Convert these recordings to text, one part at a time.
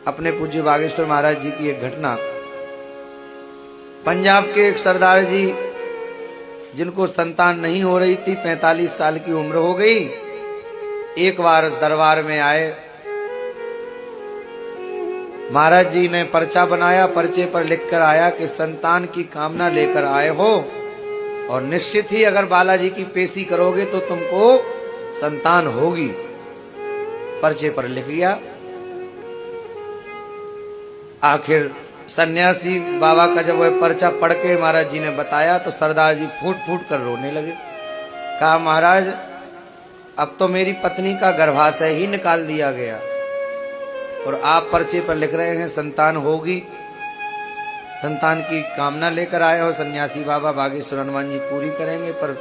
अपने पूज्य बागेश्वर महाराज जी की एक घटना। पंजाब के एक सरदार जी जिनको संतान नहीं हो रही थी, 45 साल की उम्र हो गई, एक बार इस दरबार में आए। महाराज जी ने पर्चा बनाया, पर्चे पर लिखकर आया कि संतान की कामना लेकर आए हो और निश्चित ही अगर बालाजी की पेशी करोगे तो तुमको संतान होगी। पर्चे पर लिख गया। आखिर सन्यासी बाबा का जब वह पर्चा पढ़ के महाराज जी ने बताया तो सरदार जी फूट फूट कर रोने लगे। कहा, महाराज अब तो मेरी पत्नी का गर्भाशय ही निकाल दिया गया और आप पर्चे पर लिख रहे हैं संतान होगी, संतान की कामना लेकर आए हो। सन्यासी बाबा बागेश्वर हनुमान जी पूरी करेंगे, पर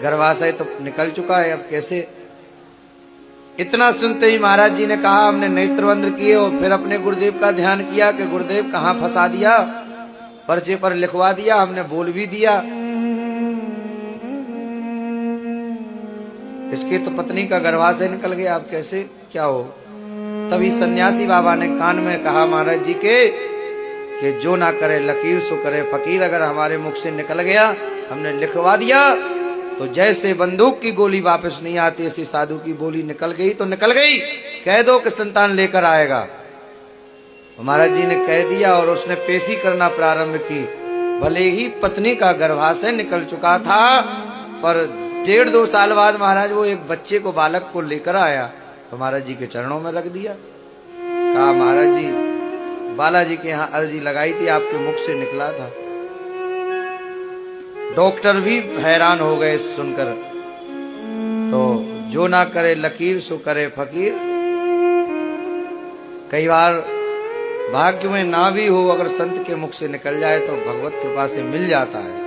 गर्भाशय तो निकल चुका है, अब कैसे। इतना सुनते ही महाराज जी ने कहा, हमने नेत्रबंध किए और फिर अपने गुरुदेव का ध्यान किया कि गुरुदेव कहाँ फंसा दिया, पर्चे पर लिखवा दिया, हमने बोल भी दिया, इसके तो पत्नी का गर्भाशय निकल गया, अब कैसे क्या हो। तभी सन्यासी बाबा ने कान में कहा महाराज जी के कि जो ना करे लकीर सो करे फकीर। अगर हमारे मुख से निकल गया, हमने लिखवा दिया, तो जैसे बंदूक की गोली वापस नहीं आती, ऐसी साधु की बोली निकल गई तो निकल गई, कह दो कि संतान लेकर आएगा। महाराज जी ने कह दिया और उसने पेशी करना प्रारंभ की। भले ही पत्नी का गर्भाशय निकल चुका था, पर 1.5-2 साल बाद महाराज वो एक बच्चे को, बालक को लेकर आया तो महाराज जी के चरणों में रख दिया। कहा, महाराज जी बालाजी के यहाँ अर्जी लगाई थी, आपके मुख से निकला था। डॉक्टर भी हैरान हो गए सुनकर। तो जो ना करे लकीर सो करे फकीर। कई बार भाग्य में ना भी हो, अगर संत के मुख से निकल जाए तो भगवत कृपा से मिल जाता है।